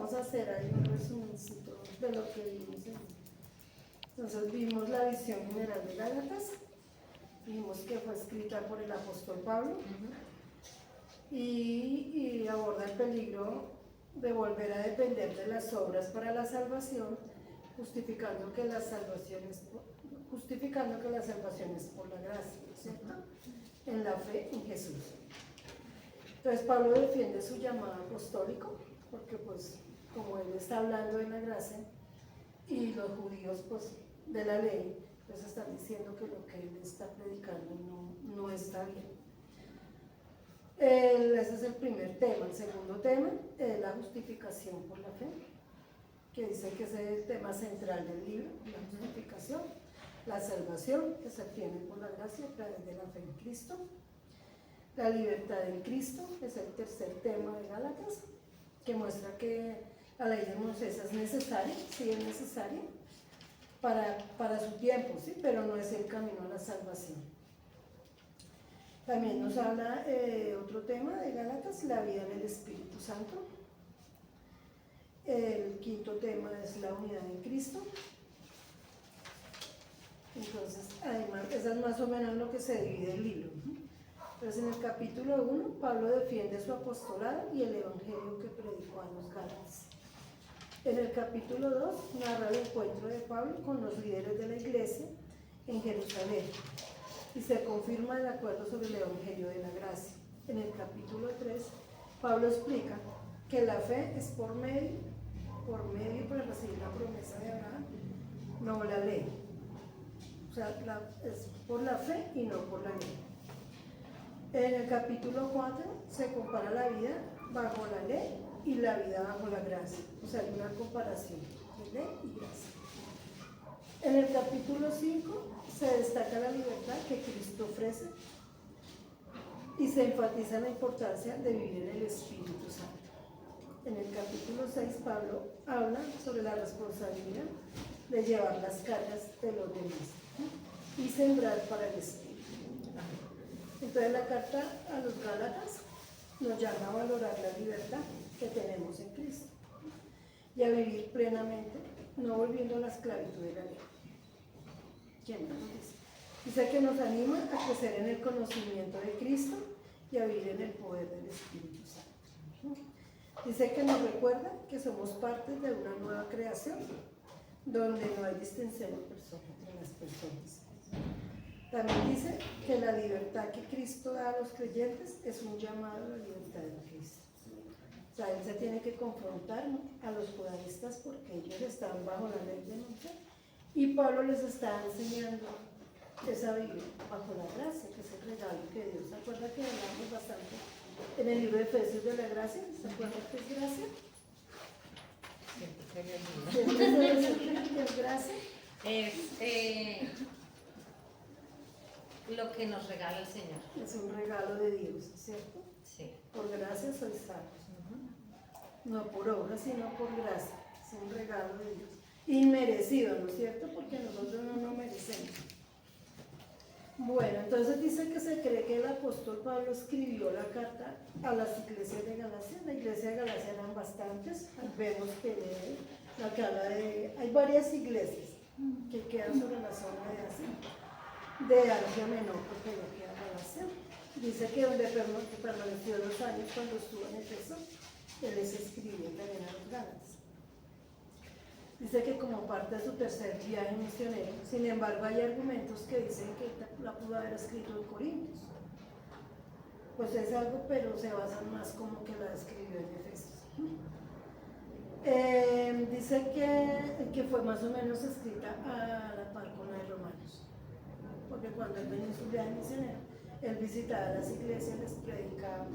vamos a hacer ahí un resumencito de lo que vimos. Entonces vimos la visión general de Gálatas, vimos que fue escrita por el apóstol Pablo y aborda el peligro de volver a depender de las obras para la salvación, justificando que la salvación es por la gracia, ¿cierto? En la fe en Jesús. Entonces Pablo defiende su llamado apostólico, porque pues como él está hablando de la gracia y los judíos pues de la ley, pues están diciendo que lo que él está predicando no está bien. Ese es el primer tema. El segundo tema es la justificación por la fe, que dice que ese es el tema central del libro, la justificación, la salvación que se obtiene por la gracia a través de la fe en Cristo. La libertad en Cristo es el tercer tema de Gálatas, que muestra que la ley de Moisés es necesaria, sí es necesaria, para su tiempo, ¿sí? Pero no es el camino a la salvación. También nos habla otro tema de Gálatas, la vida en el Espíritu Santo. El quinto tema es la unidad en Cristo. Entonces, además, eso es más o menos lo que se divide el libro. Entonces, en el capítulo 1, Pablo defiende su apostolado y el evangelio que predicó a los Gálatas. En el capítulo 2, narra el encuentro de Pablo con los líderes de la iglesia en Jerusalén y se confirma el acuerdo sobre el evangelio de la gracia. En el capítulo 3, Pablo explica que la fe es por medio para recibir la promesa de Abraham, no la ley. O sea, es por la fe y no por la ley. En el capítulo 4 se compara la vida bajo la ley y la vida bajo la gracia. O sea, hay una comparación de ley y gracia. En el capítulo 5 se destaca la libertad que Cristo ofrece y se enfatiza la importancia de vivir en el Espíritu Santo. En el capítulo 6 Pablo habla sobre la responsabilidad de llevar las cargas de los demás y sembrar para el Espíritu. Entonces la carta a los Gálatas nos llama a valorar la libertad que tenemos en Cristo y a vivir plenamente, no volviendo a la esclavitud de la ley. ¿Quién nos dice? Dice que nos anima a crecer en el conocimiento de Cristo y a vivir en el poder del Espíritu Santo. Dice que nos recuerda que somos parte de una nueva creación donde no hay distinción entre las personas. También dice que la libertad que Cristo da a los creyentes es un llamado a la libertad de Cristo. O sea, él se tiene que confrontar, ¿no?, a los judaístas porque ellos están bajo la ley de Moisés y Pablo les está enseñando esa vida bajo la gracia, que es el regalo que Dios. ¿Se acuerda que hablamos bastante en el libro de Efesios de la gracia? ¿Se acuerda que es gracia? Siempre se le dice que es gracia. Es lo que nos regala el Señor. Es un regalo de Dios, ¿cierto? Sí. Por gracia sois salvos. No por obra, sino por gracia. Es un regalo de Dios. Inmerecido, ¿no es cierto? Porque nosotros no lo merecemos. Bueno, entonces dice que se cree que el apóstol Pablo escribió la carta a las iglesias de Galacia. La iglesia de Galacia eran bastantes. Vemos que la que habla de... Hay varias iglesias que quedan sobre la zona de Asia Menor, porque ya queda Galacia. Dice que donde permaneció 2 años cuando estuvo en Éfeso, él les escribió también a los Gálatas. Dice que como parte de su tercer viaje misionero, sin embargo hay argumentos que dicen que la pudo haber escrito en Corintios. Pues es algo, pero se basan más como que la escribió en Efesios. Dice que fue más o menos escrita a la par con la de Romanos, porque cuando él venía en su viaje misionero, él visitaba las iglesias, les predicaba.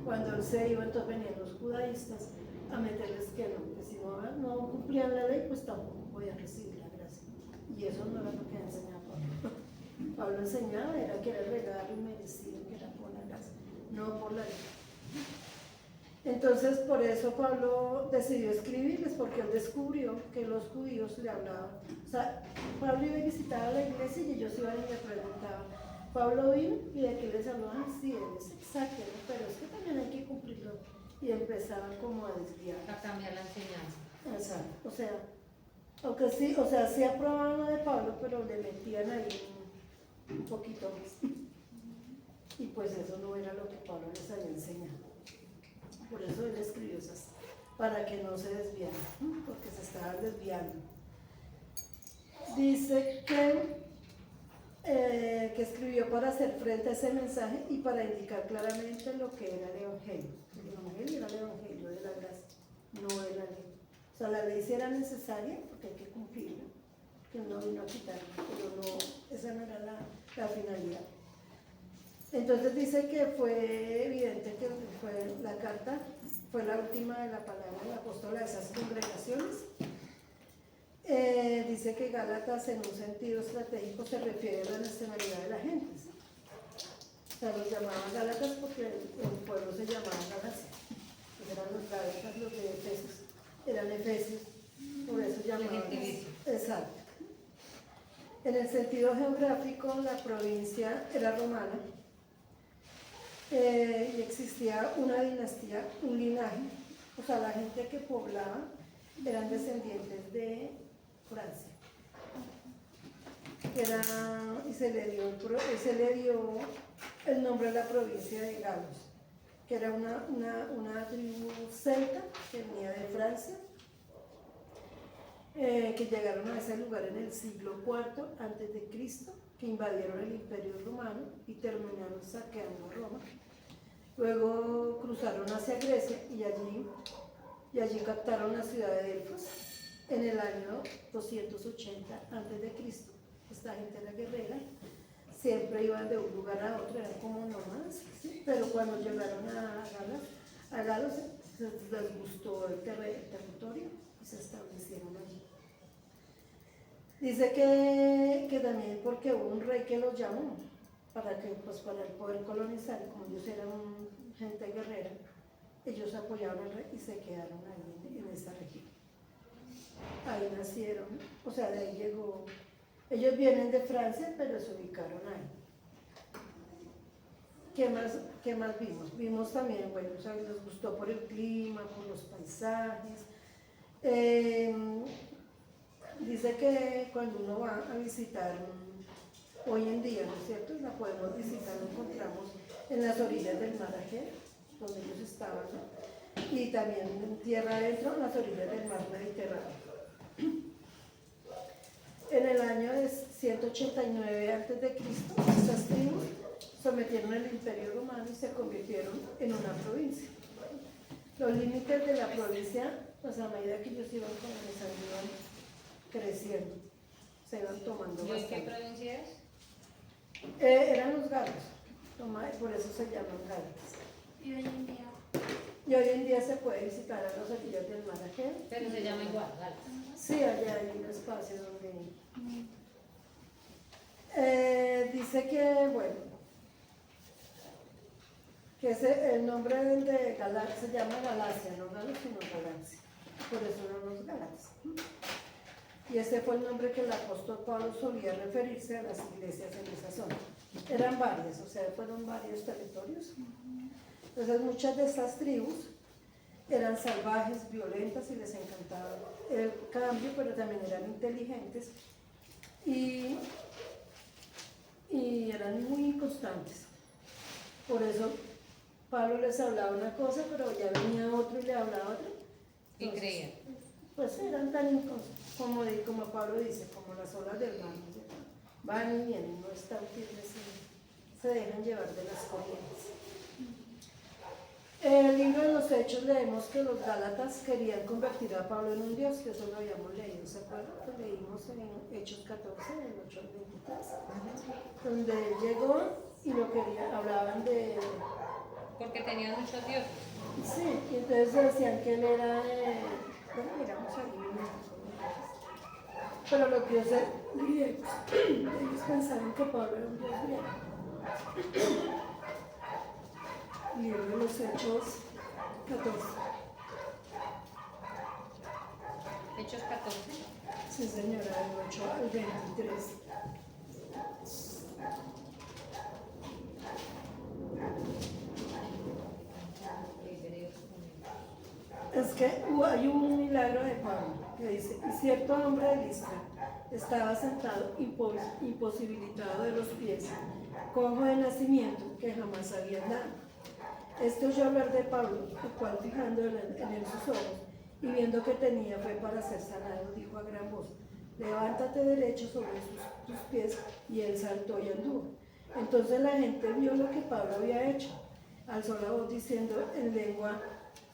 Cuando él se iba, entonces venían los judaístas a meterles que no, que si no cumplían la ley, pues tampoco podían recibir la gracia. Y eso no era lo que enseñaba Pablo. Pablo enseñaba era que era el regalo inmerecido, que era por la gracia, no por la ley. Entonces, por eso Pablo decidió escribirles, porque él descubrió que los judíos le hablaban. O sea, Pablo iba y visitaba la iglesia y ellos iban y le preguntaban, Pablo vino y de qué les hablaban, sí, él es exacto, pero es que también hay que cumplirlo. Y empezaban como a desviar. A cambiar la enseñanza. sea, aunque sí, o sea, sí aprobaban lo de Pablo, pero le metían ahí un poquito más. Y pues eso no era lo que Pablo les había enseñado. Por eso él escribió esas, para que no se desviaran, porque se estaban desviando. Dice que escribió para hacer frente a ese mensaje y para indicar claramente lo que era el Evangelio. El Evangelio era el Evangelio de la gracia, no de la ley. O sea, la ley sí era necesaria porque hay que cumplirla, que no vino a quitarla, pero no, esa no era la finalidad. Entonces dice que fue evidente que fue la carta, fue la última de la palabra del apóstol a esas congregaciones. Dice que Gálatas en un sentido estratégico se refiere a la nacionalidad de la gente, ¿sí? O sea, los llamaban Gálatas porque el pueblo se llamaba Galacia, pues eran los Gálatas, los de Efesios, eran efesios, por eso llamaban. Exacto. En el sentido geográfico, la provincia era romana y existía una dinastía, un linaje, o sea, la gente que poblaba eran descendientes de Francia. Y se le dio el nombre a la provincia de Galos, que era una tribu celta que venía de Francia, que llegaron a ese lugar en el siglo IV a.C., que invadieron el Imperio Romano y terminaron saqueando Roma. Luego cruzaron hacia Grecia y allí captaron la ciudad de Delfos en el año 280 a.C. Esta gente era guerrera, siempre iban de un lugar a otro, eran como nómadas, ¿sí? Pero cuando llegaron a Galos les gustó el territorio y se establecieron allí. Dice que también porque hubo un rey que los llamó para el poder colonizar, y como ellos eran gente guerrera, ellos apoyaron al rey y se quedaron ahí en esa región. Ahí nacieron, o sea, de ahí llegó. Ellos vienen de Francia, pero se ubicaron ahí. ¿Qué más vimos? Vimos también, bueno, o sea, les gustó por el clima, por los paisajes. Dice que cuando uno va a visitar hoy en día, ¿no es cierto? La podemos visitar, la encontramos en las orillas del mar Egeo, donde ellos estaban, ¿no? Y también en tierra adentro, en las orillas del mar Mediterráneo. En el año de 189 a.C., estas tribus sometieron el Imperio Romano y se convirtieron en una provincia. Los límites de la provincia, pues a medida que ellos iban colonizando, iban creciendo, se iban tomando ¿Y bastante. qué provincia es? Eran los galos, por eso se llaman galos. Y hoy en día. Y hoy en día se puede visitar a las orillas del mar Egeo. Pero se llama igual, Galas. Sí, allá hay un espacio donde... dice que, bueno, que el nombre de Galacia se llama Galacia, no Galos, sino Galacia. Por eso eran los Galas. Y ese fue el nombre que el apóstol Pablo solía referirse a las iglesias en esa zona. Eran varias, o sea, fueron varios territorios. Entonces muchas de estas tribus eran salvajes, violentas y les encantaba el cambio, pero también eran inteligentes y eran muy inconstantes. Por eso Pablo les hablaba una cosa, pero ya venía otro y le hablaba otra. Y creían. Pues eran tan inconstantes, como Pablo dice, como las olas del mar, ¿no? Van y vienen, no están firmes, se dejan llevar de las corrientes. En el libro de los Hechos leemos que los Gálatas querían convertir a Pablo en un dios, que eso lo habíamos leído, ¿se acuerdan? Que leímos en Hechos 14, del 8 al 23, donde él llegó y lo quería, hablaban de... Porque tenían muchos dioses. Sí, y entonces decían que él era, bueno, miramos ahí mismo, pero los dioses griegos, ellos pensaron que Pablo era un dios griego. Libro de los Hechos 14. Hechos 14. Sí, señora, del 8 al 23. Es que hay un milagro de Pablo que dice, y cierto hombre de Listra estaba sentado imposibilitado de los pies, cojo de nacimiento, que jamás había andado. Este oyó hablar de Pablo, el cual fijando en él sus ojos y viendo que tenía fe para ser sanado, dijo a gran voz, levántate derecho sobre tus pies, y él saltó y anduvo. Entonces la gente vio lo que Pablo había hecho, alzó la voz diciendo en lengua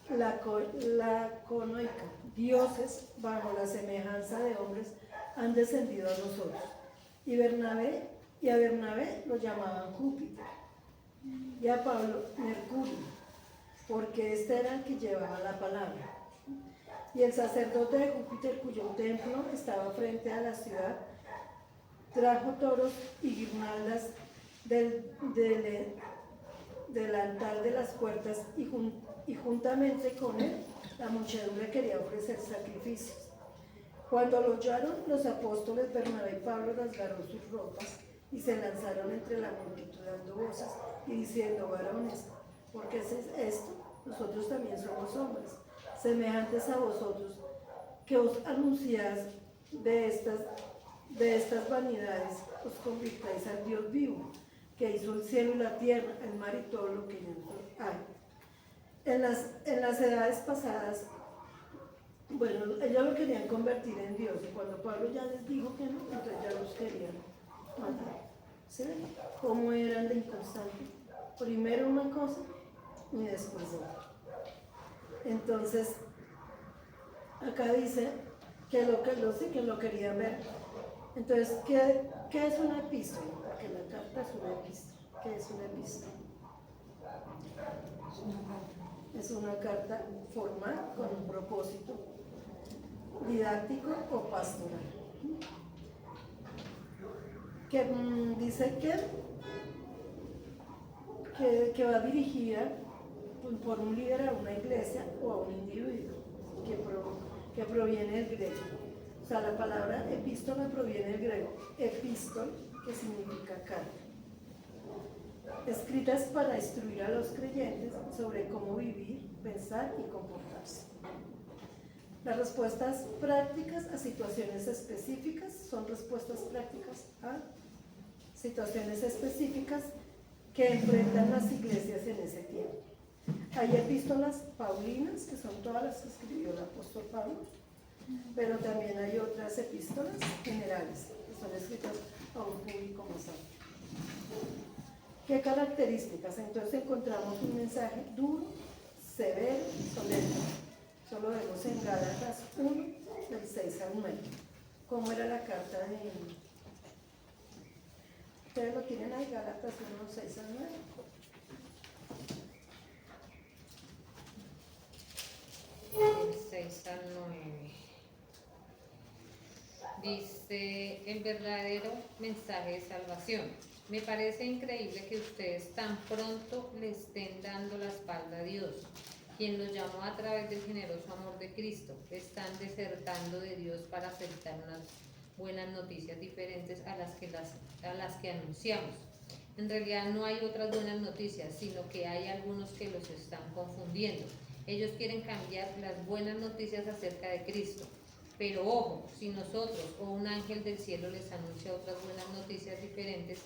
laconoica, dioses bajo la semejanza de hombres han descendido a nosotros. Y a Bernabé lo llamaban Júpiter, y a Pablo Mercurio, porque este era el que llevaba la palabra. Y el sacerdote de Júpiter, cuyo templo estaba frente a la ciudad, trajo toros y guirnaldas del delantal de las puertas, y juntamente con él la muchedumbre quería ofrecer sacrificios. Cuando lo oyeron, los apóstoles Bernabé y Pablo rasgaron sus ropas y se lanzaron entre la multitud dando voces y diciendo, varones, ¿por qué es esto? Nosotros también somos hombres, semejantes a vosotros, que os anunciáis de estas vanidades, os convirtáis al Dios vivo, que hizo el cielo y la tierra, el mar y todo lo que en ellos hay. En las edades pasadas, bueno, ellos lo querían convertir en Dios, y cuando Pablo ya les dijo que no, entonces ya los querían matar. ¿Sí ven? ¿Cómo eran de inconstantes? Primero una cosa y después otra. Entonces, acá dice que lo querían ver. Entonces, ¿qué es una epístola? Porque la carta es una epístola. ¿Qué es una epístola? Es una carta formal con un propósito didáctico o pastoral. Que dice que va dirigida por un líder a una iglesia o a un individuo que proviene del griego. O sea, la palabra epístola proviene del griego epístol, que significa carta. Escritas para instruir a los creyentes sobre cómo vivir, pensar y comportarse. Las respuestas prácticas a situaciones específicas son respuestas prácticas a situaciones específicas que enfrentan las iglesias en ese tiempo. Hay epístolas paulinas, que son todas las que escribió el apóstol Pablo, pero también hay otras epístolas generales, que son escritas a un público más amplio. ¿Qué características? Entonces encontramos un mensaje duro, severo, solemne. Solo vemos en Gálatas 1, del 6 al 9. ¿Cómo era la carta de... ¿Ustedes lo tienen ahí? Gálatas 1, 6 al 9. Del 6 al 9. Dice el verdadero mensaje de salvación. Me parece increíble que ustedes tan pronto le estén dando la espalda a Dios, quien los llamó a través del generoso amor de Cristo. Están desertando de Dios para aceptar unas buenas noticias diferentes a las que anunciamos. En realidad no hay otras buenas noticias, sino que hay algunos que los están confundiendo. Ellos quieren cambiar las buenas noticias acerca de Cristo. Pero ojo, si nosotros o un ángel del cielo les anuncia otras buenas noticias diferentes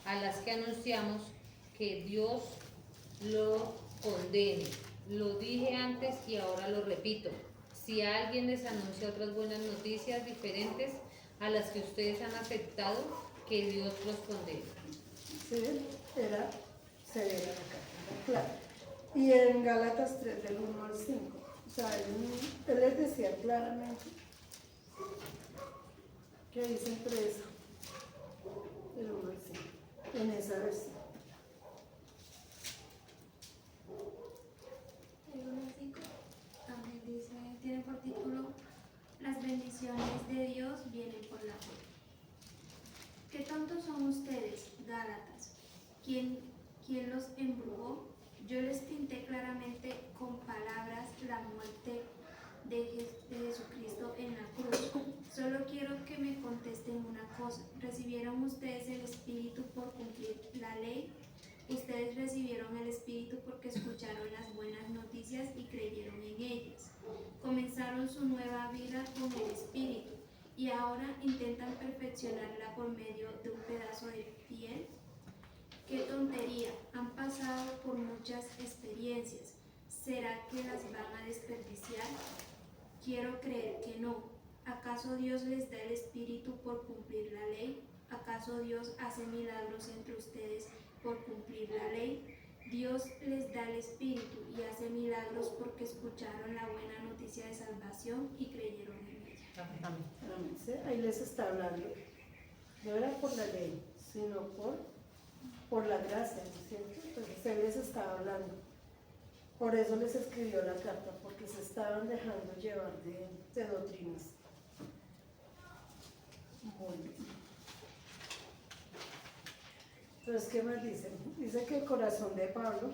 a las que anunciamos, que Dios lo condene. Lo dije antes y ahora lo repito. Si alguien les anuncia otras buenas noticias diferentes a las que ustedes han aceptado, que Dios los condene. Sí, era severa la carta, claro. Y en Gálatas 3, del 1 al 5, o sea, él les decía claramente que dicen 3, del 1 al 5, en esa versión. El 1 al 5 también dice, tiene por título, las bendiciones de Dios vienen por la fe. ¿Qué tontos son ustedes, Gálatas? ¿Quién los embrujó? Yo les pinté claramente con palabras la muerte de Jesucristo en la cruz. Solo quiero que me contesten una cosa. ¿Recibieron ustedes el Espíritu por cumplir la ley? Ustedes recibieron el Espíritu porque escucharon las buenas noticias y creyeron en ellas. su nueva vida con el Espíritu y ahora intentan perfeccionarla por medio de un pedazo de piel. ¡Qué tontería! Han pasado por muchas experiencias. ¿Será que las van a desperdiciar? Quiero creer que no. ¿Acaso Dios les da el Espíritu por cumplir la ley? ¿Acaso Dios hace milagros entre ustedes por cumplir la ley? Dios les da el Espíritu y hace milagros porque escucharon la buena noticia de salvación y creyeron en ella. Amén. Amén. ¿Sí? Ahí les está hablando. No era por la ley, sino por la gracia, ¿no es cierto? Entonces Él les estaba hablando. Por eso les escribió la carta, porque se estaban dejando llevar de doctrinas. Bueno. Entonces, ¿qué más dicen? Dice que el corazón de Pablo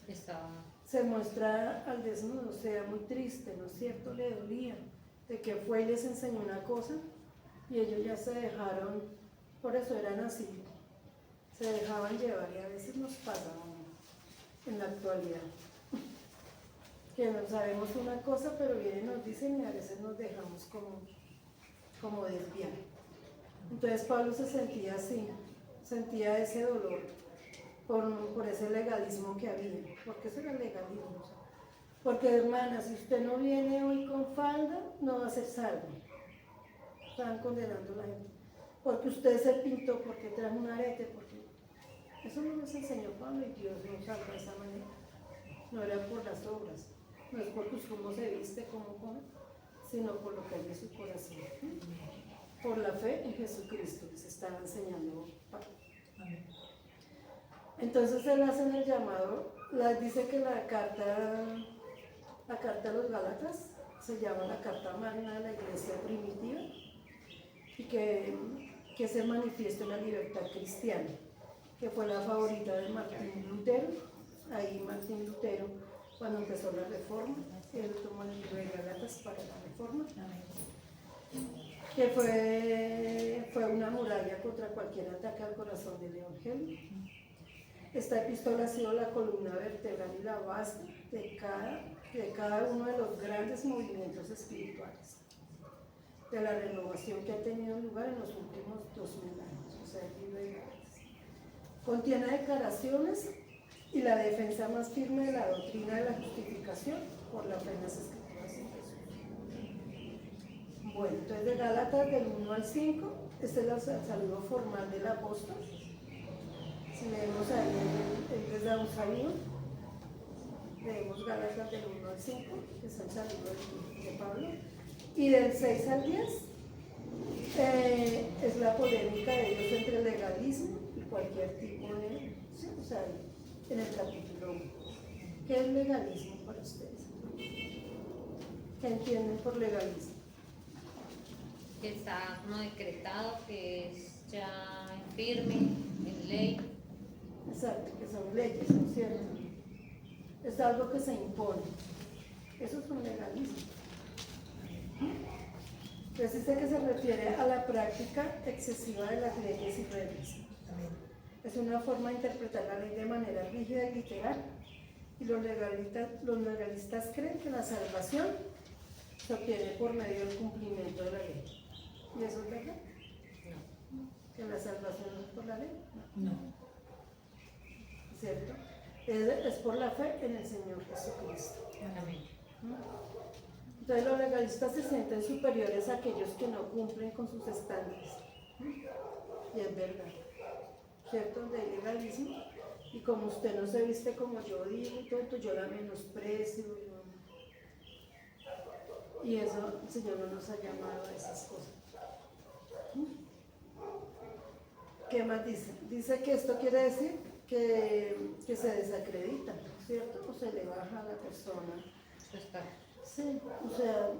Estaba. se muestra al desnudo, o sea, muy triste, ¿no es cierto? Le dolía de que fue y les enseñó una cosa y ellos ya se dejaron, por eso eran así, se dejaban llevar y a veces nos pasa en la actualidad. Que no sabemos una cosa, pero vienen y nos dicen y a veces nos dejamos como desviar. Entonces Pablo se sentía así, sentía ese dolor por ese legalismo que había, porque eso era legalismo. Porque hermana, si usted no viene hoy con falda, no va a ser salvo. Estaban condenando a la gente. Porque usted se pintó, porque trajo un arete, porque eso no nos enseñó Pablo y Dios nos salva de esa manera. No era por las obras, no es porque cómo se viste, cómo come, sino por lo que hay en su corazón. Por la fe en Jesucristo, les estaba enseñando Pablo. Entonces él hace el llamado, dice que la carta a los Gálatas se llama la carta magna de la iglesia primitiva y que se manifiesta en la libertad cristiana, que fue la favorita de Martín Lutero. Ahí Martín Lutero, cuando empezó la reforma, él tomó el libro de Gálatas para la reforma, que fue una muralla contra cualquier ataque al corazón del Evangelio. Esta epístola ha sido la columna vertebral y la base de cada uno de los grandes movimientos espirituales, de la renovación que ha tenido lugar en los últimos 2000 años, o sea, el libro de Gálatas. Contiene declaraciones y la defensa más firme de la doctrina de la justificación por la fe en las Escrituras en Jesús. Bueno, entonces de Gálatas del 1 al 5, este es el saludo formal del apóstol. Si leemos ahí, él les da un saludo. Leemos Gálatas del 1 al 5, que es el saludo de Pablo. Y del 6 al 10 es la polémica de ellos entre el legalismo y cualquier tipo de... ¿sí? O sea, en el capítulo 1. ¿Qué es legalismo para ustedes? ¿Qué entienden por legalismo? Que está como decretado, que es ya firme, en ley. Exacto, que son leyes, ¿no es cierto? Es algo que se impone. Eso es un legalismo. Entonces dice que se refiere a la práctica excesiva de las leyes y reglas. Es una forma de interpretar la ley de manera rígida y literal. Y los legalistas creen que la salvación se obtiene por medio del cumplimiento de la ley. ¿Y eso es verdad? ¿Que la salvación no es por la ley? No. ¿Cierto? Es por la fe en el Señor Jesucristo. Amén. Entonces los legalistas se sienten superiores a aquellos que no cumplen con sus estándares. Y es verdad. ¿Cierto? Donde hay legalismo. Y como usted no se viste como yo digo, entonces yo la menosprecio. Y eso el Señor no nos ha llamado a esas cosas. ¿Qué más dice? Dice que esto quiere decir que se desacredita, ¿cierto? O se le baja a la persona. Está. Sí, o sea,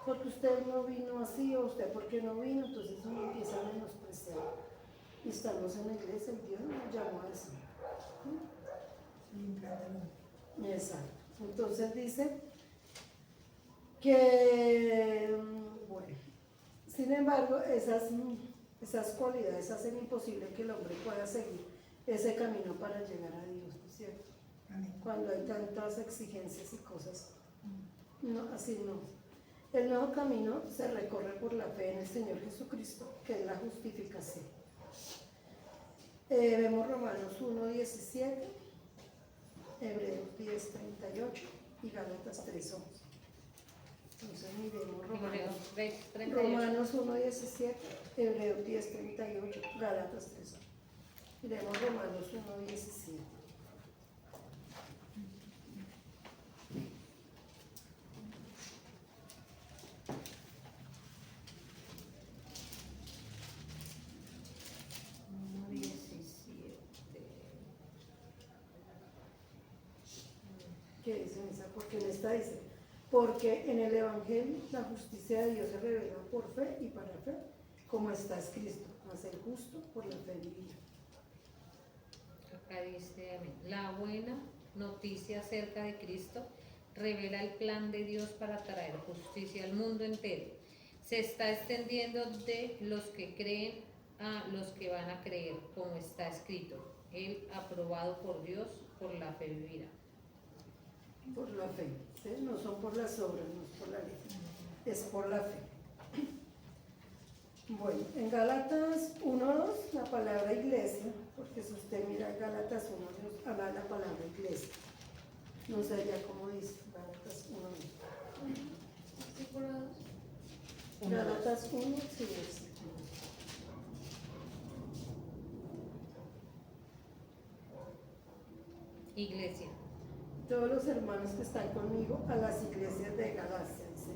porque usted no vino así, o usted porque no vino, entonces uno empieza a menospreciar. Y estamos en la iglesia, Dios nos llamó a eso. Exacto. Entonces dice que, bueno, sin embargo, esas cualidades hacen imposible que el hombre pueda seguir ese camino para llegar a Dios, ¿no es cierto? Cuando hay tantas exigencias y cosas. No, así no. El nuevo camino se recorre por la fe en el Señor Jesucristo, que es la justificación. Vemos Romanos 1:17, Hebreos 10:38 y Gálatas 3:11. Entonces miremos Romanos 1:17, Hebreos 10:38, Gálatas 3:11. Miremos Romanos 1:17. ¿Qué dice Misa? Porque en esta dice, porque en el Evangelio la justicia de Dios se revela por fe y para fe, como está escrito, mas el justo por la fe vivirá. Acá dice, amén. La buena noticia acerca de Cristo revela el plan de Dios para traer justicia al mundo entero. Se está extendiendo de los que creen a los que van a creer, como está escrito. Él, aprobado por Dios, por la fe vivirá. Por la fe, ¿sí? No son por las obras, no es por la ley, es por la fe. Bueno, en Gálatas 1:2 la palabra iglesia, porque si usted mira Gálatas 1:2 habla de la palabra iglesia. No sé ya cómo dice Gálatas 1:2. Versículo 2. Gálatas 1, sí, versículo 2. Iglesia. Todos los hermanos que están conmigo a las iglesias de Galacia, dice.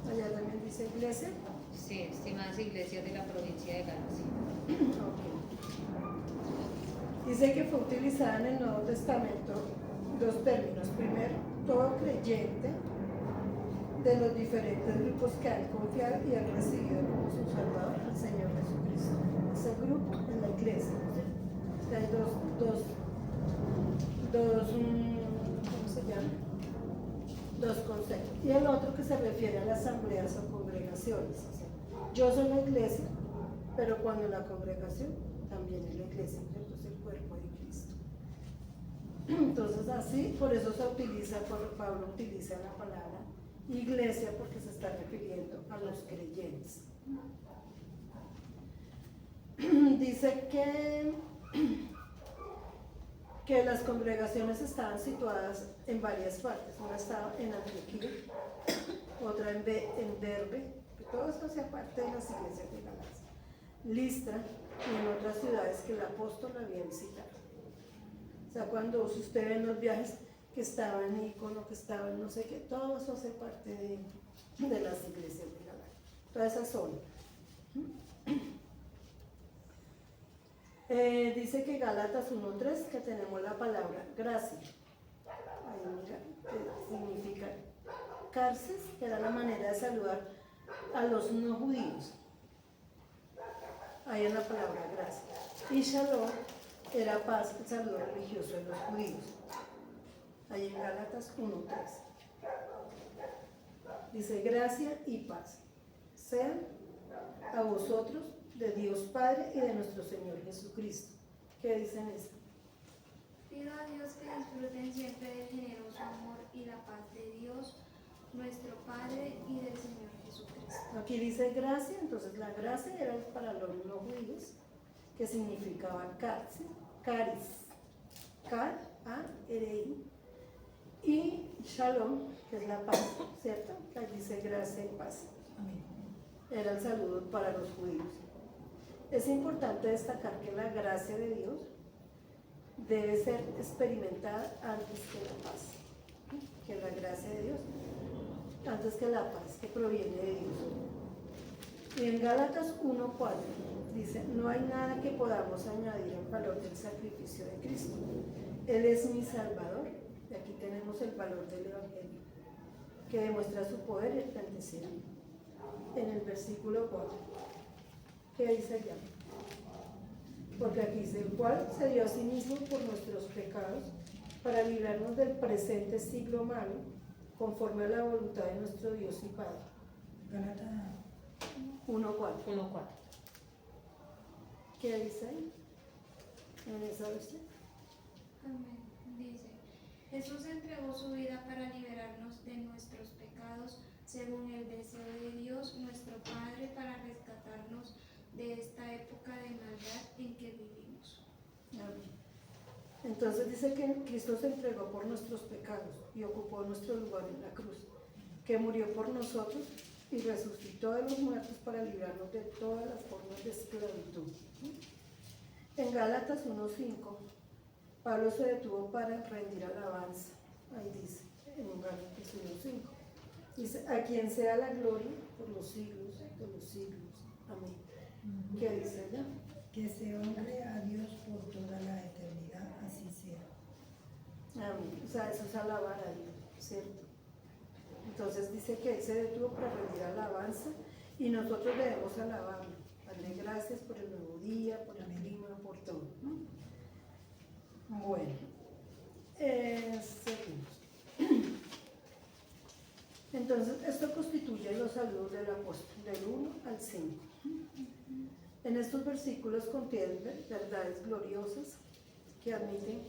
Allá también dice iglesia. Sí, estimadas iglesias de la provincia de Galacia. Okay. Dice que fue utilizada en el Nuevo Testamento dos términos. Primero, todo creyente de los diferentes grupos que han confiado y han recibido como su Salvador al Señor Jesucristo. Ese grupo en la iglesia. O sea, hay ¿cómo se llama? Dos conceptos. Y el otro que se refiere a las asambleas o congregaciones. O sea, yo soy la iglesia, pero cuando la congregación también es la iglesia, ¿cierto? Es el cuerpo de Cristo. Entonces así, por eso se utiliza, Pablo utiliza la palabra iglesia porque se está refiriendo a los creyentes. Dice que las congregaciones estaban situadas en varias partes. Una estaba en Antioquía, otra en Derbe, que todo eso hacía parte de las iglesias de Galacia, Listra y en otras ciudades que el apóstol había visitado. O sea, cuando usted ve en los viajes que estaban en Ícono, que estaban no sé qué, todo eso hace parte de las iglesias de Galacia, toda esa zona. Dice que Gálatas 1:3 que tenemos la palabra gracia. Ahí mira, significa carces, que era la manera de saludar a los no judíos. Ahí es la palabra gracia. Y shalom era paz, el saludo religioso de los judíos. Ahí en Gálatas 1:3. Dice gracia y paz sean a vosotros de Dios Padre y de nuestro Señor Jesucristo. ¿Qué dicen eso? Pido a Dios que disfruten siempre del generoso amor y la paz de Dios, nuestro Padre y del Señor Jesucristo. Aquí dice gracia, entonces la gracia era para los no judíos, que significaba caris, K-A-R-I, y shalom, que es la paz, ¿cierto? Aquí dice gracia y paz. Era el saludo para los judíos. Es importante destacar que la gracia de Dios debe ser experimentada antes que la paz, que la gracia de Dios antes que la paz que proviene de Dios. Y en Gálatas 1:4 dice, no hay nada que podamos añadir al valor del sacrificio de Cristo. Él es mi Salvador. Y aquí tenemos el valor del Evangelio, que demuestra su poder y resplandecer. En el versículo 4. ¿Qué dice allá? Porque aquí dice, el cual se dio a sí mismo por nuestros pecados para librarnos del presente siglo malo, conforme a la voluntad de nuestro Dios y Padre. Gálatas 1:4. 1:4. ¿Qué dice ahí? En esa versión. Amén. Dice, Jesús entregó su vida para liberarnos de nuestros pecados, según el deseo de Dios, nuestro Padre, para rescatarnos de esta época de maldad en que vivimos. Amén. Entonces dice que Cristo se entregó por nuestros pecados y ocupó nuestro lugar en la cruz, que murió por nosotros y resucitó de los muertos para librarnos de todas las formas de esclavitud. En Gálatas 1:5, Pablo se detuvo para rendir alabanza. Ahí dice, en Gálatas 1:5. Dice, a quien sea la gloria por los siglos de los siglos. Amén. ¿Qué dice ella? Que se honre a Dios por toda la eternidad, así sea. Amén. O sea, eso es alabar a Dios, ¿cierto? Entonces dice que él se detuvo para rendir alabanza y nosotros debemos alabarlo, darle gracias por el nuevo día, por el clima, por todo, ¿no? Bueno, seguimos. Entonces, esto constituye los saludos del apóstol, del 1 al 5. En estos versículos contienen verdades gloriosas que admiten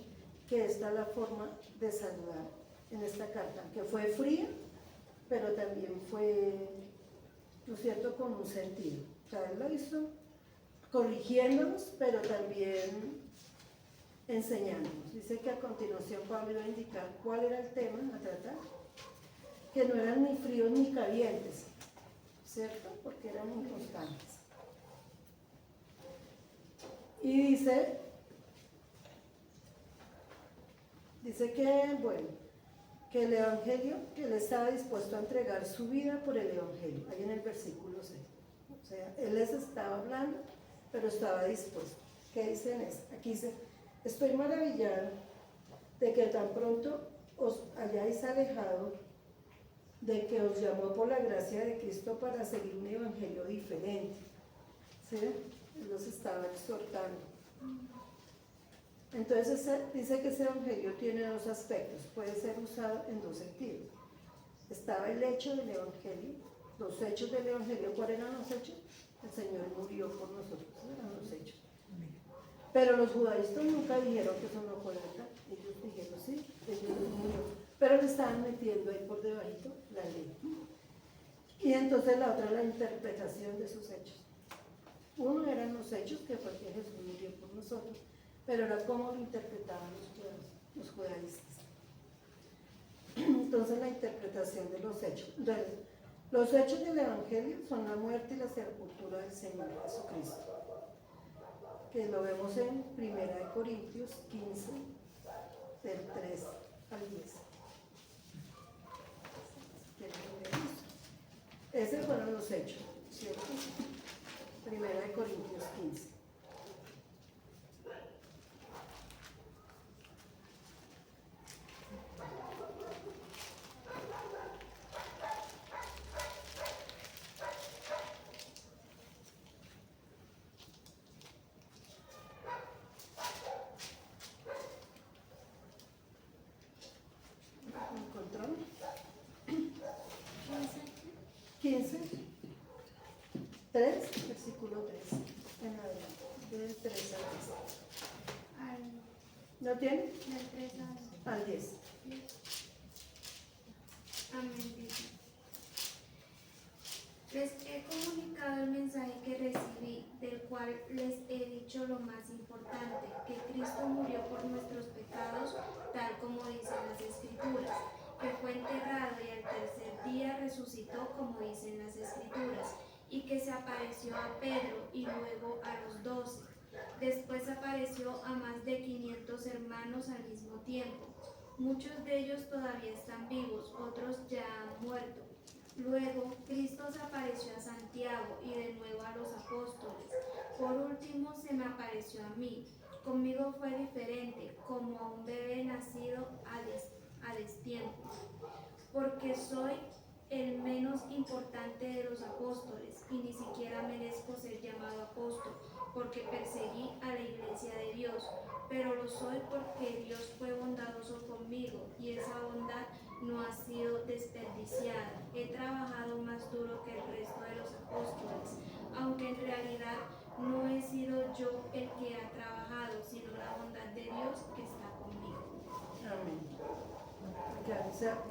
que esta es la forma de saludar en esta carta, que fue fría, pero también fue, ¿no es cierto?, con un sentido. O sea, él lo hizo corrigiéndonos, pero también enseñándonos. Dice que a continuación Pablo iba a indicar cuál era el tema a tratar, que no eran ni fríos ni calientes, ¿cierto?, porque eran inconstantes. Y dice que, bueno, que el Evangelio, que él estaba dispuesto a entregar su vida por el Evangelio, ahí en el versículo 6. O sea, él les estaba hablando, pero estaba dispuesto. ¿Qué dicen? Aquí dice, estoy maravillado de que tan pronto os hayáis alejado de que os llamó por la gracia de Cristo para seguir un evangelio diferente. ¿Sí? Él los estaba exhortando. Entonces dice que ese evangelio tiene dos aspectos, puede ser usado en dos sentidos. Estaba el hecho del evangelio, los hechos del evangelio. ¿Cuáles eran los hechos? El Señor murió por nosotros, eran los hechos. Pero los judaístas nunca dijeron que eso no fuera verdad. Ellos dijeron sí, Jesús murió, pero le estaban metiendo ahí por debajito la ley. Y entonces la otra, la interpretación de esos hechos. Uno eran los hechos, que fue que Jesús murió por nosotros, pero era cómo lo interpretaban los judaístas. Entonces la interpretación de los hechos. Entonces, los hechos del Evangelio son la muerte y la sepultura del Señor Jesucristo, que lo vemos en 1 Corintios 15, del 3 al 10. Esos fueron los hechos, ¿cierto? 1 Corintios 15. ¿Encontramos? 15, 3, versículo 3, en adelante, del 3 al 10. ¿No tiene? Del 3 Al 10. Amén. Dice. Les he comunicado el mensaje que recibí, del cual les he dicho lo más importante, que Cristo murió por nuestros pecados, tal como dicen las Escrituras, que fue enterrado y al tercer día resucitó, como dicen las Escrituras, y que se apareció a Pedro y luego a los 12. Después apareció a más de 500 hermanos al mismo tiempo. Muchos de ellos todavía están vivos, otros ya han muerto. Luego, Cristo se apareció a Santiago y de nuevo a los apóstoles. Por último, se me apareció a mí. Conmigo fue diferente, como a un bebé nacido a destiempo, porque soy el menos importante de los apóstoles y ni siquiera merezco ser llamado apóstol, porque perseguí a la iglesia de Dios, pero lo soy porque Dios fue bondadoso conmigo y esa bondad no ha sido desperdiciada. He trabajado más duro que el resto de los apóstoles, aunque en realidad no he sido yo el que ha trabajado, sino la bondad de Dios que está conmigo. Amén. Porque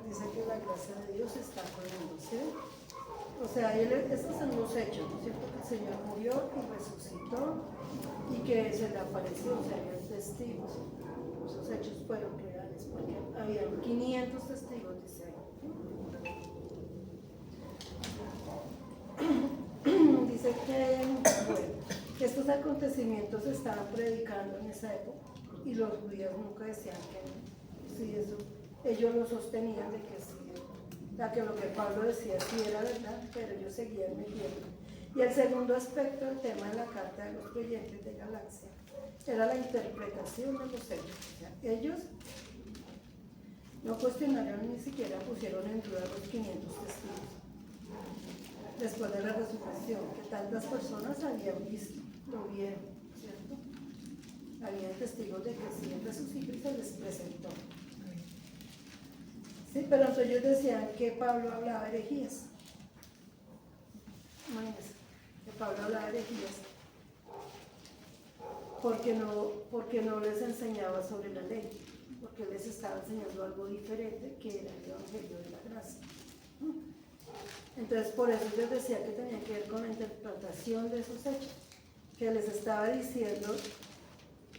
dice que la gracia de Dios está con él, ¿sí? O sea, estos son los hechos, ¿no es cierto? Que el Señor murió y resucitó y que se le apareció, o sea, había testigos. Esos hechos fueron reales porque había 500 testigos, dice ahí. Dice que, bueno, que estos acontecimientos se estaban predicando en esa época y los judíos nunca decían que no. Sí, eso, ellos lo sostenían de que sí, que lo que Pablo decía sí era verdad, pero ellos seguían metiendo. Y el segundo aspecto del tema de la carta de los creyentes de Galacia era la interpretación de los hechos. O sea, ellos no cuestionaron ni siquiera pusieron en duda los 500 testigos después de la resurrección, que tantas personas habían visto, lo vieron, ¿cierto? Habían testigos de que sí, él resucitó y se les presentó. Sí, pero entonces ellos decían que Pablo hablaba herejías. Imagínense, que Pablo hablaba herejías. Porque no les enseñaba sobre la ley, porque les estaba enseñando algo diferente que era el Evangelio de la gracia. Entonces por eso yo decía que tenía que ver con la interpretación de esos hechos, que les estaba diciendo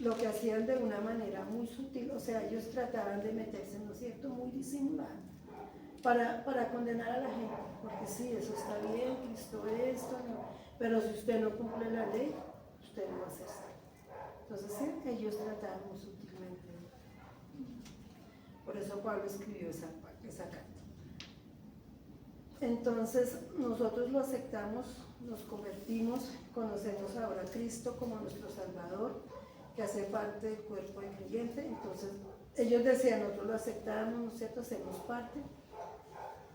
lo que hacían de una manera muy sutil, o sea, ellos trataban de meterse, ¿no es cierto?, muy disimulada, para condenar a la gente, porque sí, eso está bien, Cristo esto, no, pero si usted no cumple la ley, usted no va a ser salvo. Entonces sí, ellos trataban muy sutilmente. Por eso Pablo escribió esa carta. Entonces nosotros lo aceptamos, nos convertimos, conocemos ahora a Cristo como nuestro Salvador, que hace parte del cuerpo del creyente. Entonces ellos decían, nosotros lo aceptamos, ¿no es cierto?, hacemos parte,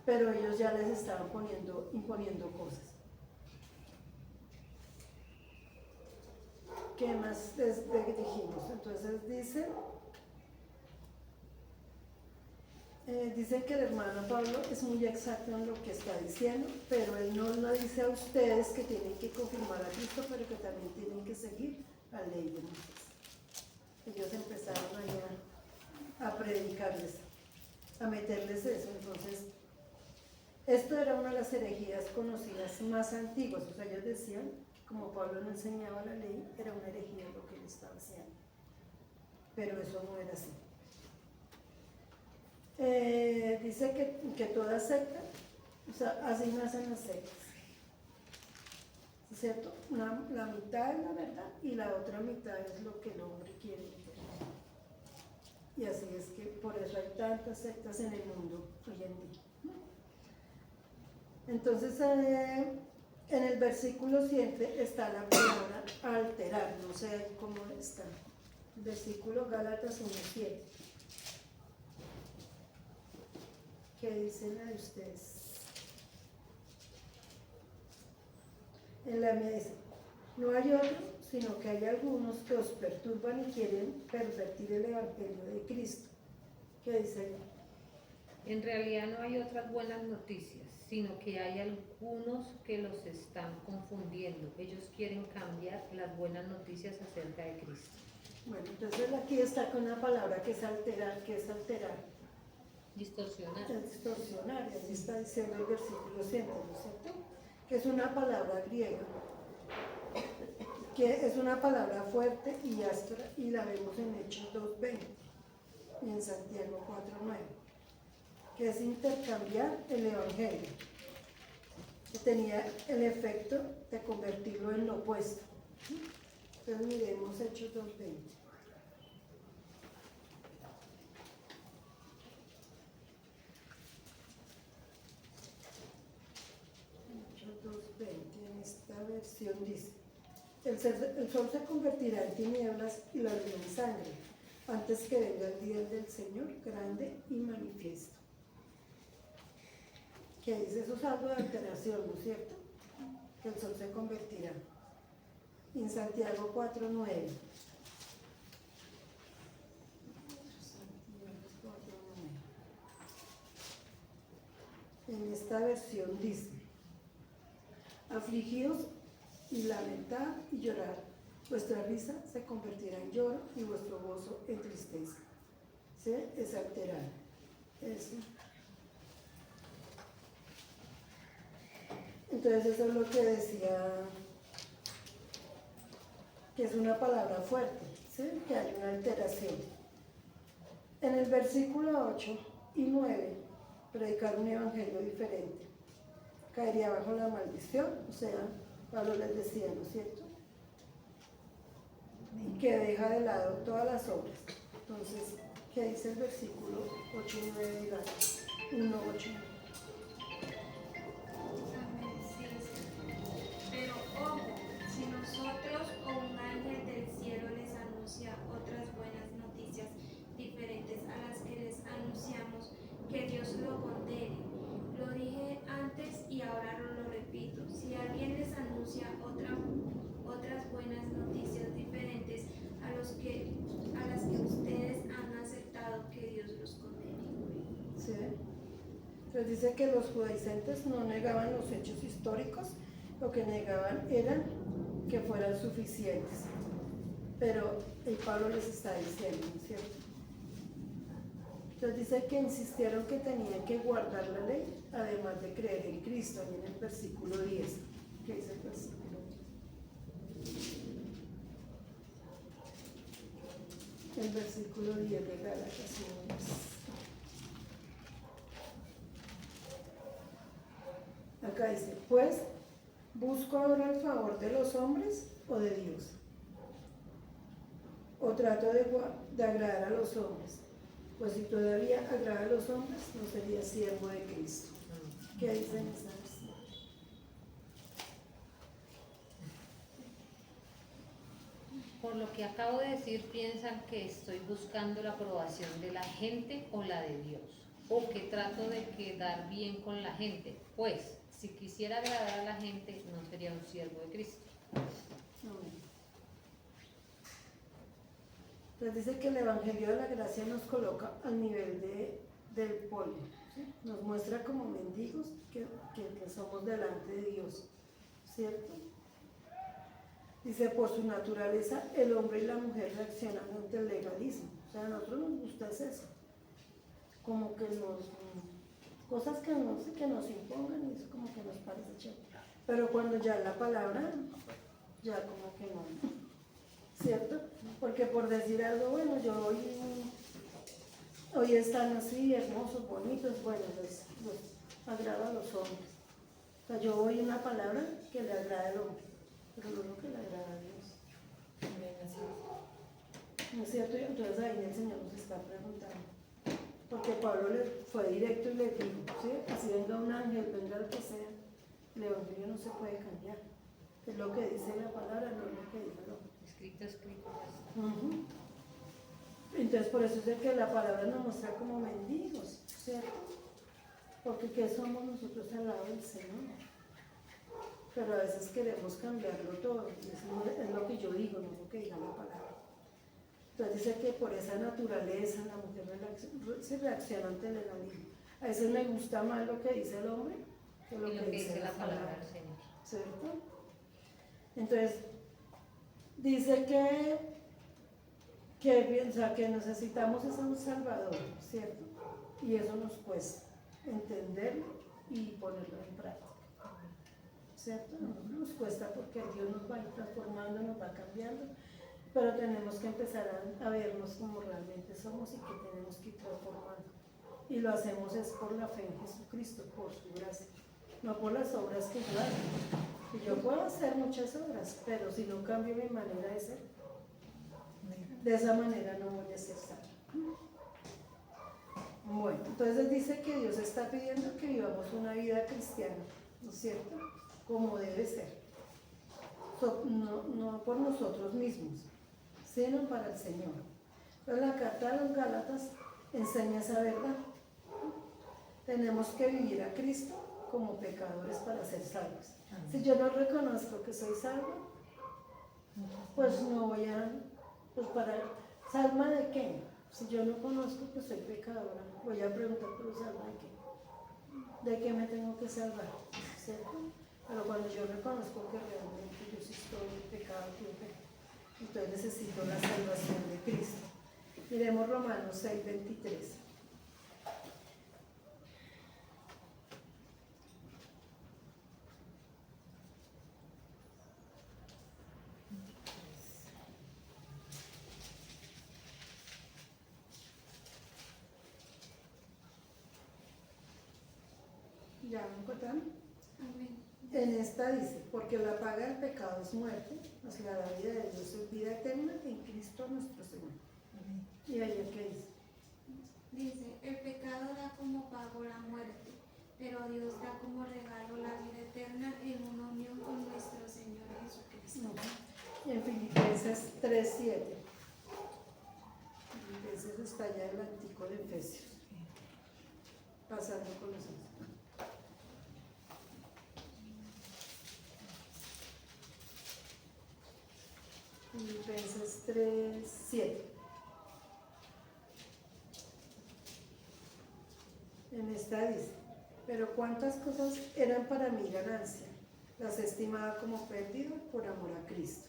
pero ellos ya les estaban imponiendo cosas. ¿Qué más dijimos? Entonces dicen que el hermano Pablo es muy exacto en lo que está diciendo, pero él no lo dice a ustedes que tienen que confirmar a Cristo, pero que también tienen que seguir la ley de Moisés. Ellos empezaron allá a predicarles, a meterles eso. Entonces, esto era una de las herejías conocidas más antiguas. O sea, ellos decían, como Pablo no enseñaba la ley, era una herejía lo que él estaba haciendo. Pero eso no era así. Dice que toda secta, o sea, así nacen las sectas, ¿cierto? La mitad es la verdad y la otra mitad es lo que el hombre quiere entender. Y así es que por eso hay tantas sectas en el mundo hoy en día. Entonces, en el versículo 7 está la palabra alterar, no sé cómo está. Versículo Gálatas 1:7. ¿Qué dice la de ustedes? En la mía dice, no hay otros, sino que hay algunos que os perturban y quieren pervertir el Evangelio de Cristo. ¿Qué dice ahí? En realidad no hay otras buenas noticias, sino que hay algunos que los están confundiendo. Ellos quieren cambiar las buenas noticias acerca de Cristo. Bueno, entonces aquí está con una palabra que es alterar. ¿Qué es alterar? Distorsionar. Es distorsionar, y así está diciendo el versículo 7, ¿no es cierto? Que es una palabra griega, que es una palabra fuerte y áspera, y la vemos en Hechos 2:20 y en Santiago 4:9, que es intercambiar el Evangelio, que tenía el efecto de convertirlo en lo opuesto. Entonces miremos Hechos 2:20. En esta versión dice, el sol se convertirá en tinieblas y la luna en sangre, antes que venga el día del Señor grande y manifiesto. Que dice, eso es algo de alteración, ¿no es cierto? Que el sol se convertirá. En Santiago 4:9. En esta versión dice, afligidos y lamentad y llorar, vuestra risa se convertirá en lloro y vuestro gozo en tristeza. ¿sí? Es alterar. Eso. Entonces eso es lo que decía, que es una palabra fuerte, ¿sí? Que hay una alteración. En el versículo 8 y 9, predicar un evangelio diferente. Caería bajo la maldición, o sea, Pablo les decía, ¿no es cierto? Y que deja de lado todas las obras. Entonces, ¿qué dice el versículo 8 y 9 de 1, 8 y 9? Amén, sí, sí. Pero ojo, si nosotros o un ángel del cielo les anuncia otras buenas noticias diferentes a las que les anunciamos, que Dios lo condene. Lo dije antes y ahora lo repito. Si alguien les anuncia otras buenas noticias diferentes a las que ustedes han aceptado, que Dios los condene. ¿Sí? Entonces dice que los judaizantes no negaban los hechos históricos, lo que negaban era que fueran suficientes. Pero el Pablo les está diciendo, ¿no es cierto? Entonces dice que insistieron que tenían que guardar la ley, además de creer en Cristo, ahí en el versículo 10. ¿Qué dice el versículo 10? El versículo 10 de Gálatas 1. Acá dice, pues, ¿busco ahora el favor de los hombres o de Dios? ¿O trato de agradar a los hombres? Pues si todavía agrada a los hombres, no sería siervo de Cristo. ¿Qué dicen esas? Por lo que acabo de decir, piensan que estoy buscando la aprobación de la gente o la de Dios, o que trato de quedar bien con la gente. Pues, si quisiera agradar a la gente, no sería un siervo de Cristo. Entonces dice que el Evangelio de la Gracia nos coloca al nivel del polvo, ¿sí? Nos muestra como mendigos que somos delante de Dios, ¿cierto? Dice, por su naturaleza, el hombre y la mujer reaccionan ante el legalismo. O sea, a nosotros nos gusta es eso. Como que cosas que nos impongan, y eso como que nos parece chévere. Pero cuando ya la palabra, ya como que no, ¿cierto? Porque por decir algo, bueno, yo hoy están así, hermosos, bonitos, bueno, les agrada a los hombres. O sea, yo oí una palabra que le agrada al hombre, pero no lo que le agrada a Dios. ¿No es cierto? Y entonces ahí el Señor nos está preguntando. Porque Pablo le fue directo y le dijo, ¿sí? Así venga un ángel, venga el que sea, el evangelio no se puede cambiar. Es lo que dice la palabra, no es lo que dice el hombre. Escrito, escrito. Entonces por eso es de que la palabra nos muestra como mendigos, ¿cierto? Porque ¿qué somos nosotros al lado del Señor? Pero a veces queremos cambiarlo todo, y eso es lo que yo digo, no es lo que diga la palabra. Entonces dice que por esa naturaleza la mujer se reacciona ante el legalismo. A veces me gusta más lo que dice el hombre que lo que dice la palabra del Señor. ¿Cierto? Entonces, dice que necesitamos es un Salvador, ¿cierto? Y eso nos cuesta entenderlo y ponerlo en práctica, ¿cierto? Nos cuesta porque Dios nos va a ir transformando, nos va cambiando, pero tenemos que empezar a vernos como realmente somos y que tenemos que ir transformando. Y lo hacemos es por la fe en Jesucristo, por su gracia, no por las obras que yo hago. Y yo puedo hacer muchas obras, pero si no cambio mi manera de ser, de esa manera no voy a ser salvo. Bueno, entonces dice que Dios está pidiendo que vivamos una vida cristiana, ¿no es cierto? Como debe ser. No por nosotros mismos, sino para el Señor. Entonces la carta de los Gálatas enseña esa verdad. Tenemos que vivir a Cristo como pecadores para ser salvos. Si yo no reconozco que soy salvo, pues no voy a, pues ¿salva de qué? Si yo no conozco que soy pecadora, voy a preguntar, ¿pero salva de qué? ¿De qué me tengo que salvar? ¿Cierto? Pero cuando yo reconozco que realmente yo sí estoy en pecado, entonces necesito la salvación de Cristo. Miremos Romanos 6, 23. ¿Ya lo encontraron? Amén. En esta dice, porque la paga del pecado es muerte, mas la vida de Dios es vida eterna en Cristo nuestro Señor. Amén. ¿Y ella qué dice? Dice, el pecado da como pago la muerte, pero Dios da como regalo la vida eterna en una unión con nuestro Señor Jesucristo. Y en Filipenses 3, 7. Filipenses está ya el antiguo de Efesios. Pasando con los otros. Filipenses 3, 7. En esta dice, pero cuántas cosas eran para mí ganancia, las estimaba como pérdida por amor a Cristo.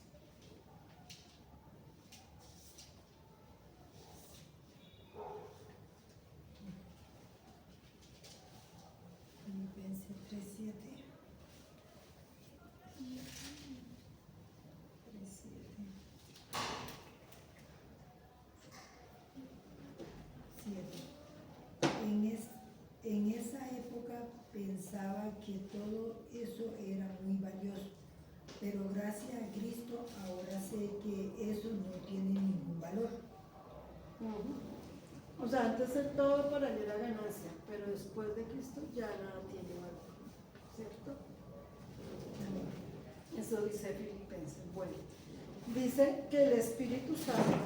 Filipenses 3:7. 3:7. En esa época pensaba que todo eso era muy valioso, pero gracias a Cristo ahora sé que eso no tiene ningún valor. O sea, antes de todo para mí era ganancia, pero después de Cristo ya nada tiene valor, ¿cierto? Eso dice Filipenses. Bueno, dice que el Espíritu Santo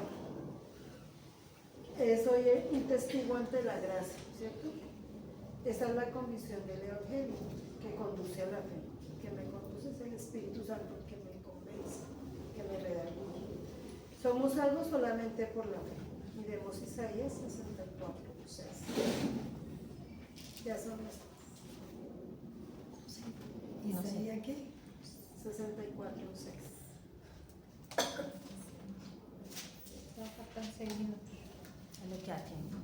es hoy un testigo ante la gracia, ¿cierto? Esa es la convicción del Evangelio que conduce a la fe, que me conduce es el Espíritu Santo, que me convence, que me redarguye. Somos salvos solamente por la fe. Miremos Isaías 64, 6. Ya son las ¿Isaías qué? 64, 6. Ya faltan 6 minutos. Ya le queda tiempo.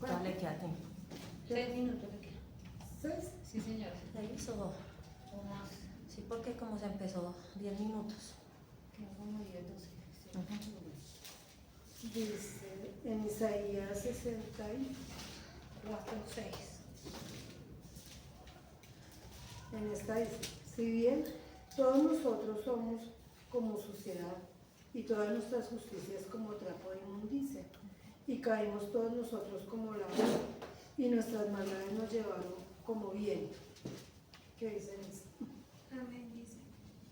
Ya le queda tiempo. 6 minutos le quedan. 6. Sí, señora. ¿Ya hizo o más? Sí, porque como se empezó 10 minutos. Quedan como 10, 12. Sí. Ujú. Dice en Isaías 64, 6. en esta dice, si bien todos nosotros somos como suciedad y todas nuestras justicias como trapo de inmundicia, y caímos todos nosotros como la hoja, y nuestras maldades nos llevaron como viento. ¿Qué dicen eso? Amén, dice.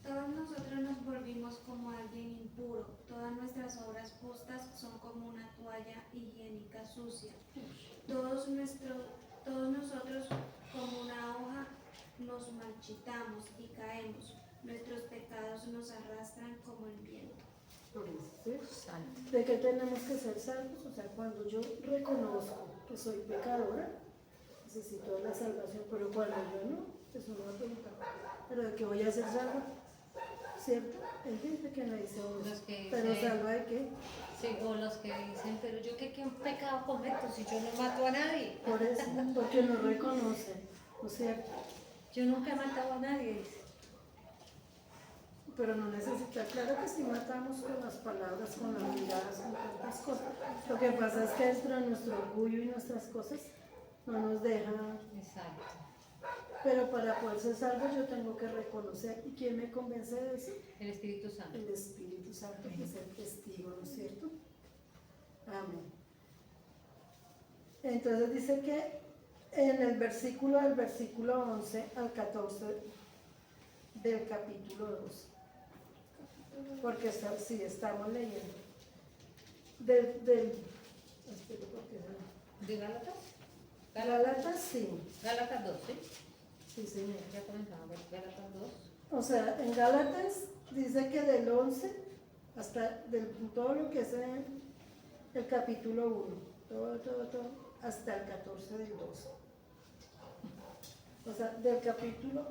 Todos nosotros nos volvimos como alguien impuro, todas nuestras obras justas son como una toalla higiénica sucia. Todos nosotros como una hoja nos marchitamos y caemos, nuestros pecados nos arrastran como el viento. Por eso, ¿sí? Santo. ¿De qué tenemos que ser salvos? O sea, cuando yo reconozco que soy pecadora, necesito la salvación, pero cuando yo no, es una pregunta. ¿Pero de qué voy a ser salva? ¿Cierto? Hay gente que no dice, oh, Los que ¿pero dicen- salva de qué? Sí, o los que dicen, pero yo qué pecado cometo si yo no mato a nadie. Por eso, porque no reconocen, ¿no es cierto? Yo nunca he matado a nadie, dice. Pero no necesita, claro que sí matamos con las palabras, con las miradas, con tantas cosas. Lo que pasa es que dentro de nuestro orgullo y nuestras cosas no nos deja. Exacto. Pero para poder ser salvo yo tengo que reconocer. ¿Y quién me convence de eso? El Espíritu Santo. El Espíritu Santo, que es el testigo, ¿no es cierto? Amén. Entonces dice que en el versículo del versículo 11 al 14 del capítulo 2, porque sí, estamos leyendo espero, porque ¿De Gálatas? Gálatas, sí, Gálatas 2, ¿sí? sí señor. Ya comenzamos a ver Gálatas 2. O sea, en Gálatas dice que del 11 hasta todo lo que es el capítulo 1, todo, hasta el 14 del 2. O sea, del capítulo,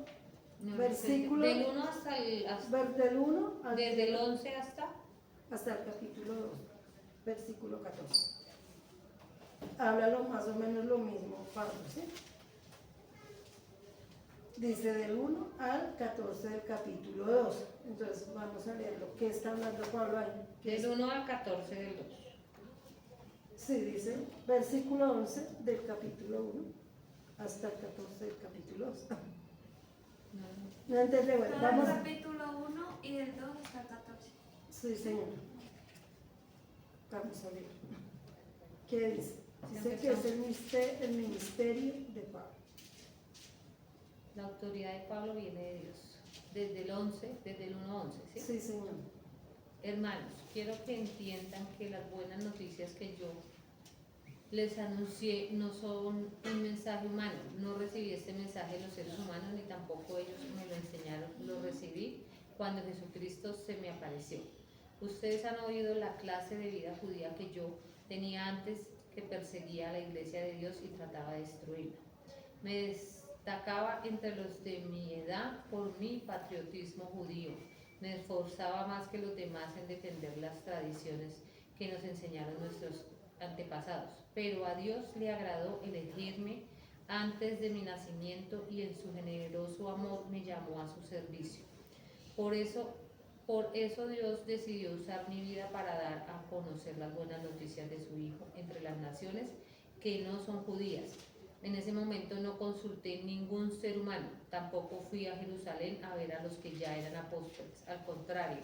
No, versículo, del 1 hasta el. del 1 Desde el 11 hasta. hasta el capítulo 2. versículo 14. Habla más o menos lo mismo Pablo, ¿sí? Dice del 1 al 14 del capítulo 2. Entonces vamos a leerlo. ¿Qué está hablando Pablo ahí? Del 1 al 14 del 2. Sí, dice versículo 11 del capítulo 1 hasta el 14 del capítulo 2. No entendí, bueno, Todo el vamos. capítulo 1 y del 2 hasta el 14. Sí, señor. Vamos a ver. ¿Qué dice? Dice que es el ministerio de Pablo. La autoridad de Pablo viene de Dios. Desde el 11, desde el 1 a 11, ¿sí? Sí, señor. Hermanos, quiero que entiendan que las buenas noticias que yo les anuncié no son un mensaje humano. No recibí este mensaje de los seres humanos ni tampoco ellos me lo enseñaron. Lo recibí cuando Jesucristo se me apareció. Ustedes han oído la clase de vida judía que yo tenía antes, que perseguía a la iglesia de Dios y trataba de destruirla. Me destacaba entre los de mi edad por mi patriotismo judío. Me esforzaba más que los demás en defender las tradiciones que nos enseñaron nuestros antepasados. Pero a Dios le agradó elegirme antes de mi nacimiento y en su generoso amor me llamó a su servicio. Por eso Dios decidió usar mi vida para dar a conocer las buenas noticias de su Hijo entre las naciones que no son judías. En ese momento no consulté ningún ser humano, tampoco fui a Jerusalén a ver a los que ya eran apóstoles. Al contrario,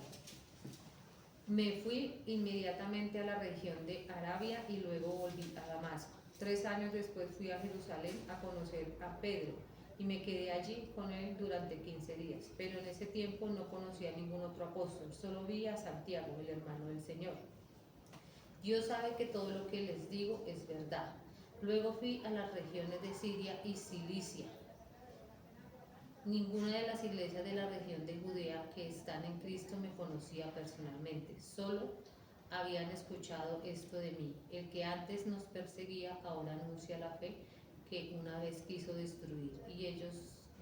me fui inmediatamente a la región de Arabia y luego volví a Damasco. 3 años después fui a Jerusalén a conocer a Pedro y me quedé allí con él durante 15 días. Pero en ese tiempo no conocí a ningún otro apóstol, solo vi a Santiago, el hermano del Señor. Dios sabe que todo lo que les digo es verdad. Luego fui a las regiones de Siria y Cilicia. Ninguna de las iglesias de la región de Judea que están en Cristo me conocía personalmente, solo habían escuchado esto de mí. El que antes nos perseguía ahora anuncia la fe que una vez quiso destruir, y ellos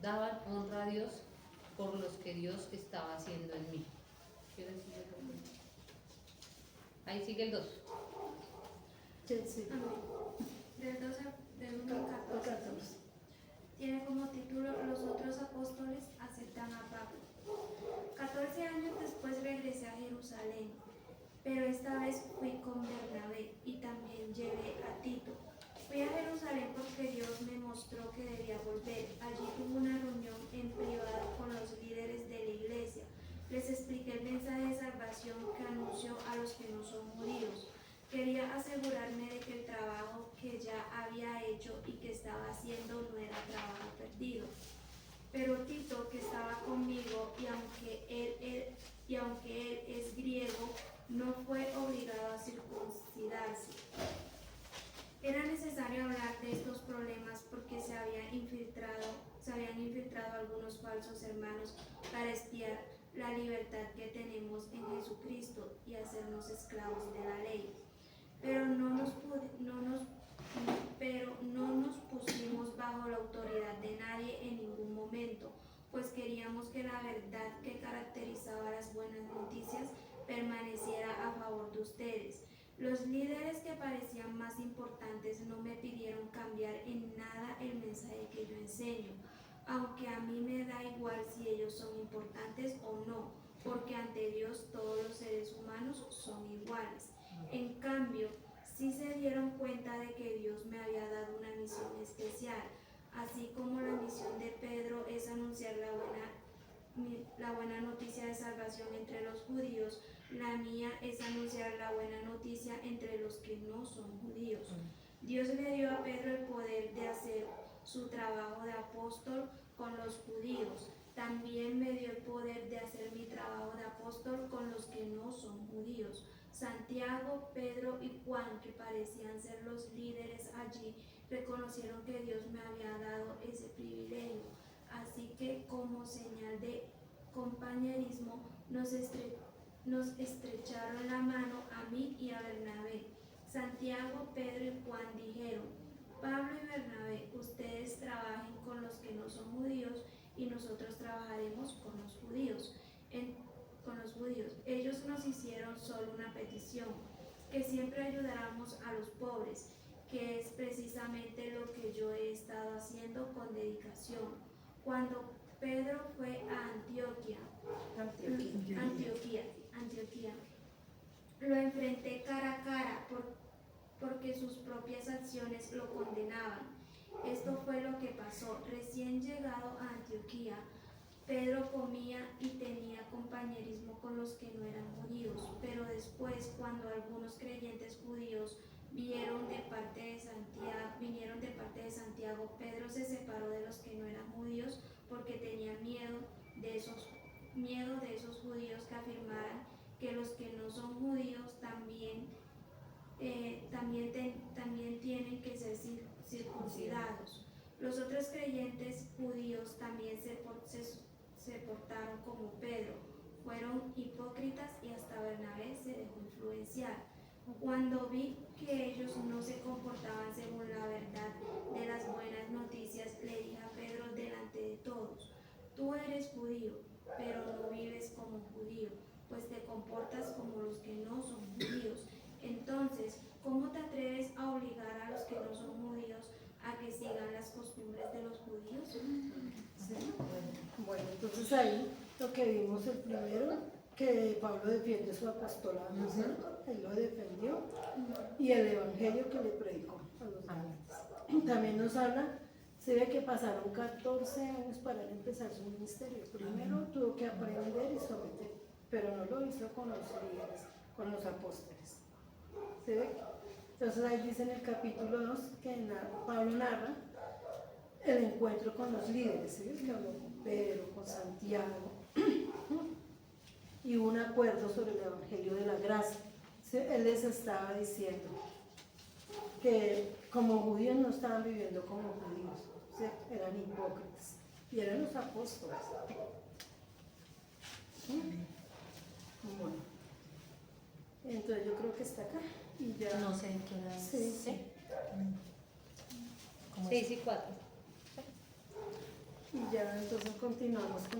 daban honra a Dios por los que Dios estaba haciendo en mí. ¿Quieres decir algo? Ahí sigue el 2. Sí, sí. Del 12, del 1 al 14. 14. Tiene como título Los otros apóstoles aceptan a Pablo. 14 años después regresé a Jerusalén, pero esta vez fui con Bernabé y también llevé a Tito. Fui a Jerusalén porque Dios me mostró que debía volver. Allí tuve una reunión en privado con los líderes de la iglesia. Les expliqué el mensaje de salvación que anunció a los que no son judíos. Quería asegurarme de que el trabajo que ya había hecho y que estaba haciendo no era trabajo perdido. Pero Tito, que estaba conmigo, y aunque él es griego, no fue obligado a circuncidarse. Era necesario hablar de estos problemas porque se habían infiltrado algunos falsos hermanos para espiar la libertad que tenemos en Jesucristo y hacernos esclavos de la ley. Pero no nos pusimos bajo la autoridad de nadie en ningún momento, pues queríamos que la verdad que caracterizaba las buenas noticias permaneciera a favor de ustedes. Los líderes que parecían más importantes no me pidieron cambiar en nada el mensaje que yo enseño, aunque a mí me da igual si ellos son importantes o no, porque ante Dios todos los seres humanos son iguales. En cambio, sí se dieron cuenta de que Dios me había dado una misión especial, así como la misión de Pedro es anunciar la buena noticia de salvación entre los judíos. La mía es anunciar la buena noticia entre los que no son judíos. Dios le dio a Pedro el poder de hacer su trabajo de apóstol con los judíos. También me dio el poder de hacer mi trabajo de apóstol con los que no son judíos. Santiago, Pedro y Juan, que parecían ser los líderes allí, reconocieron que Dios me había dado ese privilegio. Así que, como señal de compañerismo, nos estrecharon la mano a mí y a Bernabé. Santiago, Pedro y Juan dijeron: Pablo y Bernabé, ustedes trabajen con los que no son judíos y nosotros trabajaremos con los judíos. Ellos nos hicieron solo una petición: que siempre ayudáramos a los pobres, que es precisamente lo que yo he estado haciendo con dedicación. Cuando Pedro fue a Antioquía, lo enfrenté cara a cara porque sus propias acciones lo condenaban. Esto fue lo que pasó. Recién llegado a Antioquía, Pedro comía y tenía compañerismo con los que no eran judíos, pero después, cuando algunos creyentes judíos vinieron de parte de Santiago, Pedro se separó de los que no eran judíos porque tenía miedo de esos judíos que afirmaran que los que no son judíos también tienen que ser circuncidados. Los otros creyentes judíos también se portaron como Pedro, fueron hipócritas y hasta Bernabé se dejó influenciar. Cuando vi que ellos no se comportaban según la verdad de las buenas noticias, le dije a Pedro delante de todos: tú eres judío, pero no vives como judío, pues te comportas como los que no son judíos. Entonces, ¿cómo te atreves a obligar a los que no son judíos a que sigan las costumbres de los judíos? ¿Sí? Bueno, entonces ahí lo que vimos el primero, que Pablo defiende su apostolado, ¿no es cierto? Él lo defendió, y el evangelio que le predicó a los gálatas. También nos habla, se ve que pasaron 14 años para él empezar su ministerio. Primero tuvo que aprender y someter, pero no lo hizo con los líderes, con los apóstoles. ¿Se ve? Entonces ahí dice en el capítulo 2 que Pablo narra el encuentro con los líderes, ¿sí? Que habló con Pedro, con Santiago, y un acuerdo sobre el evangelio de la gracia. ¿Sí? Él les estaba diciendo que como judíos no estaban viviendo como judíos, ¿sí? Eran hipócritas, y eran los apóstoles. ¿Sí? Bueno, entonces yo creo que está acá y ya. No sé en qué hora. Sí, sí. ¿Cómo es? 6 y 4. Y ya entonces continuamos con